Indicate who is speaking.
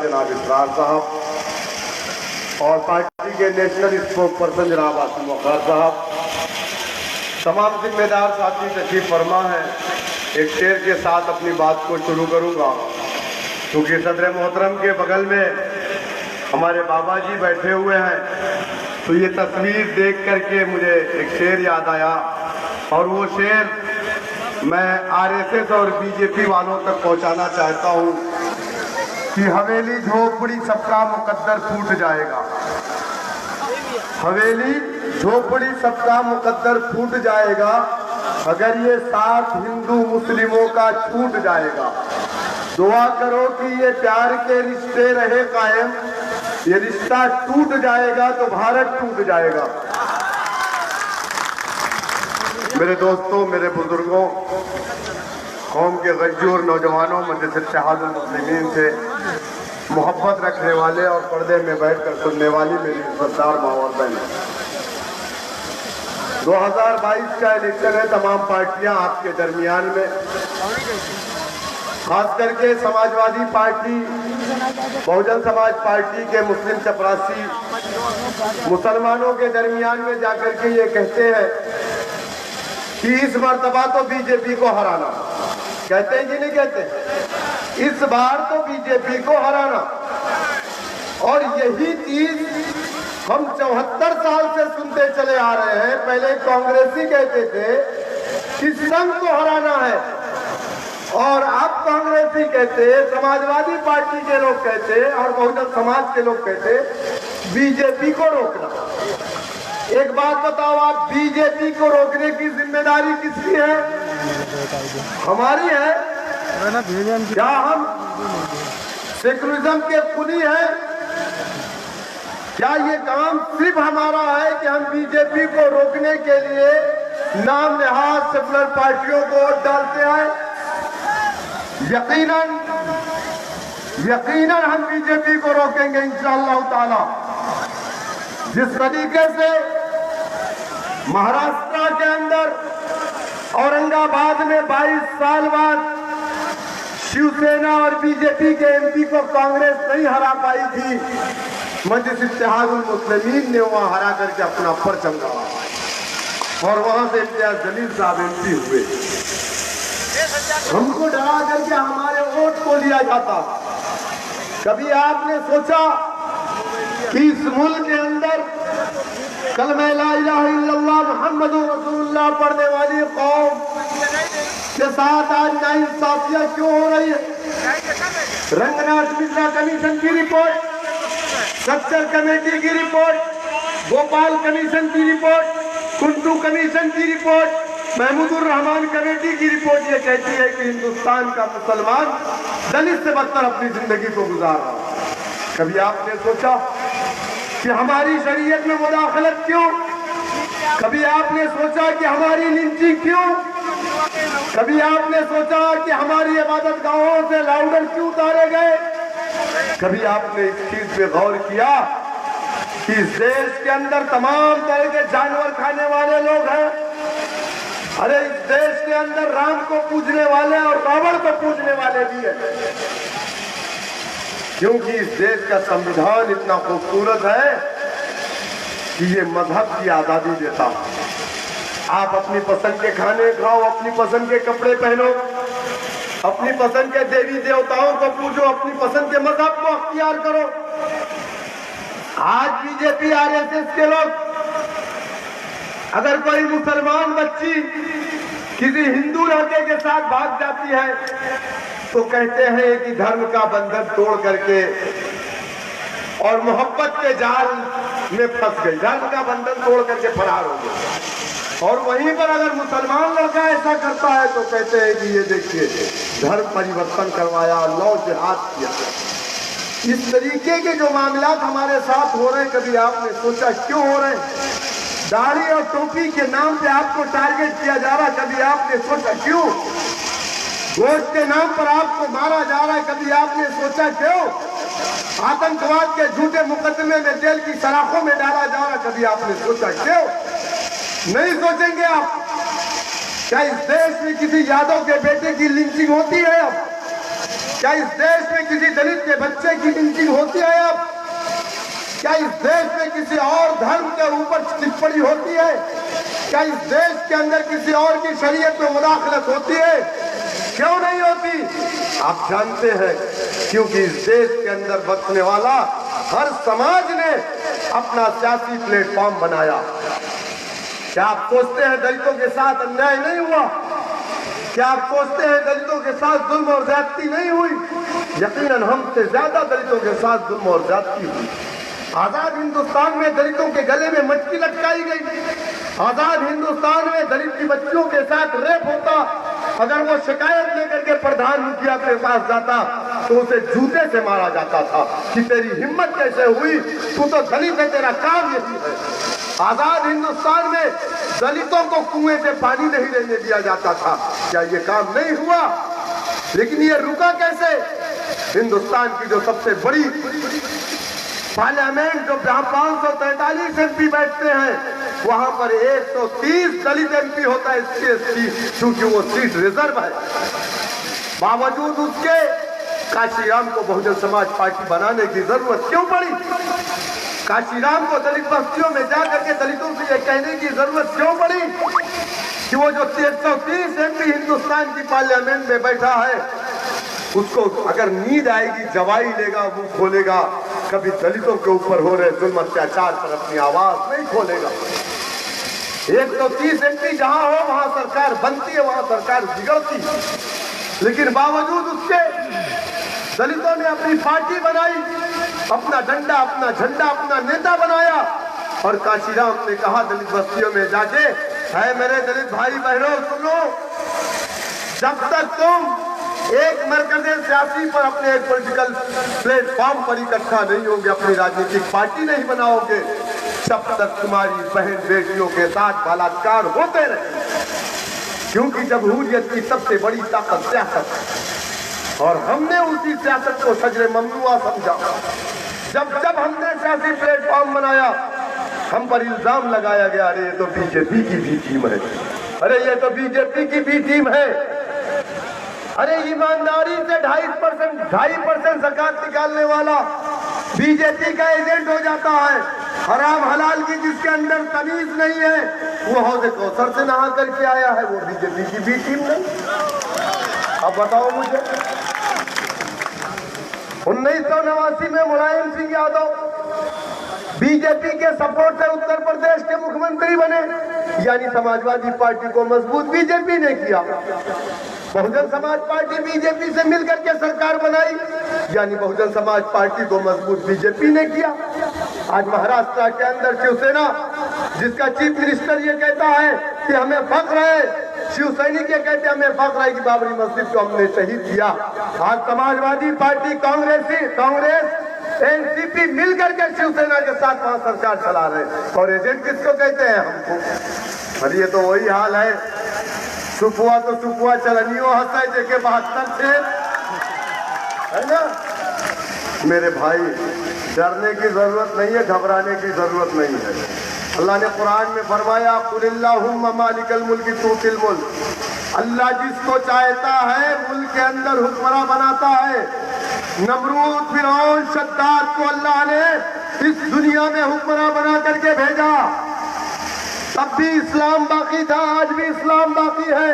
Speaker 1: जनाब इसरार साहब और पार्टी के नेशनल स्पोक पर्सन जनाब आसिम वक़ार साहब, तमाम जिम्मेदार साथी तशरीफ फरमा है। एक शेर के साथ अपनी बात को शुरू करूंगा क्योंकि सदर मोहतरम के बगल में हमारे बाबा जी बैठे हुए हैं, तो ये तस्वीर देख करके मुझे एक शेर याद आया और वो शेर मैं आरएसएस और बीजेपी वालों तक पहुंचाना चाहता हूं कि हवेली झोपड़ी सबका मुकद्दर फूट जाएगा। हवेली झोपड़ी सबका मुकद्दर फूट जाएगा अगर ये साथ हिंदू मुस्लिमों का छूट जाएगा। दुआ करो कि ये प्यार के रिश्ते रहे कायम, ये रिश्ता टूट जाएगा तो भारत टूट जाएगा। मेरे दोस्तों, मेरे बुजुर्गों, कौम के गज्जूर नौजवानों, मजलिस इत्तेहादुल मुस्लिमीन से मोहब्बत रखने वाले और पर्दे में बैठकर सुनने वाली मेरी इज़्ज़तदार माँ और बहन, 2022 का इलेक्शन है। तमाम पार्टियां आपके दरमियान में, खास करके समाजवादी पार्टी, बहुजन समाज पार्टी के मुस्लिम चपरासी मुसलमानों के दरमियान में जाकर के ये कहते हैं कि इस मर्तबा तो बीजेपी को हराना। कहते हैं कि नहीं कहते? इस बार तो बीजेपी को हराना। और यही चीज हम 74 साल से सुनते चले आ रहे हैं। पहले कांग्रेसी कहते थे कि संघ को हराना है और अब कांग्रेसी कहते, समाजवादी पार्टी के लोग कहते और बहुजन समाज के लोग कहते बीजेपी को रोकना। एक बात बताओ आप, बीजेपी को रोकने की जिम्मेदारी किसकी है? हमारी है? क्या हम सेकुलरिज्म के खुदी हैं? क्या ये काम सिर्फ हमारा है कि हम बीजेपी को रोकने के लिए नाम नहाद सेकुलर पार्टियों को वोट डालते हैं? यकीनन हम बीजेपी को रोकेंगे इंशाअल्लाह ताला। जिस तरीके से महाराष्ट्र के अंदर औरंगाबाद में 22 साल बाद शिवसेना और बीजेपी के एमपी को कांग्रेस नहीं हरा पाई थी, मजलिस इत्तेहादुल मुस्लिमीन ने वहां हरा करके अपना परचम गाड़ा और वहां से इम्तियाज जलील साहब एमपी हुए। हमको डरा करके हमारे वोट को लिया जाता। कभी आपने सोचा कि इस मुल्क के अंदर कलमा ला इलाहा इल्लल्लाह मुहम्मदुर रसूलुल्लाह पढ़ने वाली कौम के साथ आज नाइंसाफियां क्यों हो रही है? रंगनाथ मिश्रा कमीशन की रिपोर्ट, सक्सेस कमेटी की रिपोर्ट, गोपाल कमीशन की रिपोर्ट, कुंटू कमीशन की रिपोर्ट, महमूदुर रहमान कमेटी की रिपोर्ट ये कहती है कि हिंदुस्तान का मुसलमान दलित से बदतर अपनी जिंदगी को गुजार रहा है। कभी आपने सोचा कि हमारी शरीयत में मुदाखलत क्यों? कभी आपने सोचा कि हमारी लिंचिंग क्यों? कभी आपने सोचा कि हमारी इबादत गाहों से लाउडर क्यों उतारे गए? कभी आपने इस चीज पे गौर किया कि इस देश के अंदर तमाम तरह के जानवर खाने वाले लोग हैं? अरे इस देश के अंदर राम को पूजने वाले और रावण को पूजने वाले भी हैं, क्योंकि इस देश का संविधान इतना खूबसूरत है कि ये मजहब की आजादी देता है। आप अपनी पसंद के खाने खाओ, अपनी पसंद के कपड़े पहनो, अपनी पसंद के देवी देवताओं को पूजो, अपनी पसंद के मजहब को अख्तियार करो। आज बीजेपी आरएसएस के लोग, अगर कोई मुसलमान बच्ची किसी हिंदू लड़के के साथ भाग जाती है तो कहते हैं कि धर्म का बंधन तोड़ करके और मोहब्बत के जाल में फंस गई, धर्म का बंधन तोड़ करके फरार हो गई। और वहीं पर अगर मुसलमान लड़का ऐसा करता है तो कहते हैं कि ये देखिए धर्म परिवर्तन करवाया, लौ जिहाद किया। इस तरीके के जो मामलात हमारे साथ हो रहे हैं, कभी आपने सोचा क्यों हो रहे हैं? दाढ़ी और टोपी के नाम पे आपको टारगेट किया जा रहा है, कभी आपने सोचा क्यों? गोश्त के नाम पर आपको मारा जा रहा है, कभी आपने सोचा क्यों? आतंकवाद के झूठे मुकदमे में जेल की सलाखों में डाला जा रहा है, कभी आपने सोचा क्यों? नहीं सोचेंगे आप? क्या इस देश में किसी यादव के बेटे की लिंचिंग होती है अब? क्या इस देश में किसी दलित के बच्चे की लिंचिंग क्या इस देश में किसी और धर्म के ऊपर टिप्पणी होती है? क्या इस देश के अंदर किसी और की शरीयत में मुदाखलत होती है? क्यों नहीं होती? आप जानते हैं, क्योंकि इस देश के अंदर बसने वाला हर समाज ने अपना सियासी प्लेटफॉर्म बनाया। क्या आप सोचते हैं दलितों के साथ अन्याय नहीं हुआ? क्या आप सोचते हैं दलितों के साथ जुल्म और ज्यादती नहीं हुई? यकीनन हमसे ज्यादा दलितों के साथ जुल्म और ज्यादती हुई। आजाद हिंदुस्तान में दलितों के गले में मटकी लटकाई गई। आजाद हिंदुस्तान में दलित की बच्चियों के साथ रेप होता। अगर वो शिकायत लेकर के प्रधान मुखिया के पास जाता तो उसे जूते से मारा जाता था कि तेरी हिम्मत कैसे हुई, तू तो दलित है, तेरा काम यही है। आजाद हिंदुस्तान में दलितों को कुएं से पानी नहीं लेने दिया जाता था। क्या ये काम नहीं हुआ? लेकिन ये रुका कैसे? हिंदुस्तान की जो सबसे बड़ी पार्लियामेंट, जो जहां 543 एमपी बैठते हैं, वहां पर 130 दलित एमपी होता है SC/ST, क्योंकि वो सीट रिजर्व है। बावजूद उसके काशीराम को बहुजन समाज पार्टी बनाने की जरूरत क्यों पड़ी? काशीराम को दलित बस्तियों में जाकर के दलितों से ये कहने की जरूरत क्यों पड़ी कि वो जो 130 एमपी हिंदुस्तान की पार्लियामेंट में बैठा है, उसको अगर नींद आएगी जवाई लेगा, मुंह खोलेगा, कभी दलितों के ऊपर हो रहे जुल्म अत्याचार पर अपनी आवाज नहीं खोलेगा। 130 एमपी जहां हो वहां सरकार बनती है, वहां सरकार बिगड़ती है। लेकिन बावजूद उसके दलितों ने अपनी पार्टी बनाई, अपना डंडा, अपना झंडा, अपना नेता बनाया। और काशीराम ने कहा दलित बस्तियों में जाके, है मेरे दलित भाई बहनों सुनो, जब तक तुम एक मरकज़े सियासी पर अपने एक पॉलिटिकल प्लेटफॉर्म पर इकट्ठा नहीं होंगे, अपनी राजनीतिक पार्टी नहीं बनाओगे, जब तक तुम्हारी बहन बेटियों के साथ बलात्कार होते रहे। क्योंकि जमहूरियत की सबसे बड़ी ताकत सियासत है और हमने उसी सियासत को सजरे ममनुआ समझा। जब हमने सियासी प्लेटफॉर्म बनाया, हम पर इल्जाम लगाया गया, अरे ये तो बीजेपी की भी टीम है, अरे ये तो बीजेपी की भी टीम है, अरे ईमानदारी से 2.5% ज़कात निकालने वाला बीजेपी का एजेंट हो जाता है। हराम हलाल की जिसके अंदर तमीज नहीं है, वो हौज़े कौसर से नहा करके आया है, वो बीजेपी की भी टीम नहीं। अब बताओ मुझे, 1989 में मुलायम सिंह यादव बीजेपी के सपोर्ट से उत्तर प्रदेश के मुख्यमंत्री बने, यानी समाजवादी पार्टी को मजबूत बीजेपी ने किया। बहुजन समाज पार्टी बीजेपी से मिलकर के सरकार बनाई, यानी बहुजन समाज पार्टी को मजबूत बीजेपी ने किया। आज महाराष्ट्र के अंदर शिवसेना, जिसका चीफ मिनिस्टर ये कहता है कि हमें फख्र है, शिव सैनिक ये कहते हैं हमें फख्र है कि बाबरी मस्जिद को हमने शहीद किया। आज समाजवादी पार्टी, कांग्रेस, एनसीपी मिलकर के शिवसेना के साथ वहां सरकार चला रहे, और एजेंट किसको कहते हैं? हमको। और ये तो वही हाल है, सुपुआ तो सुपुआ चलनियो हंसा है देखे 72 से, है ना। मेरे भाई, डरने की जरूरत नहीं है, घबराने की जरूरत नहीं है। अल्लाह ने कुरान में फरमाया, कुलिल्लाहुम्मा मालिकल मुल्क तूतिल मुल्क, अल्लाह जिसको चाहता है मुल्क के अंदर हुक्मरान बनाता है। नमरूद, फिरौन, शद्दाद को अल्लाह ने इस दुनिया में हुक्मरान बना करके भेजा। तब भी इस्लाम बाकी था, आज भी इस्लाम बाकी है।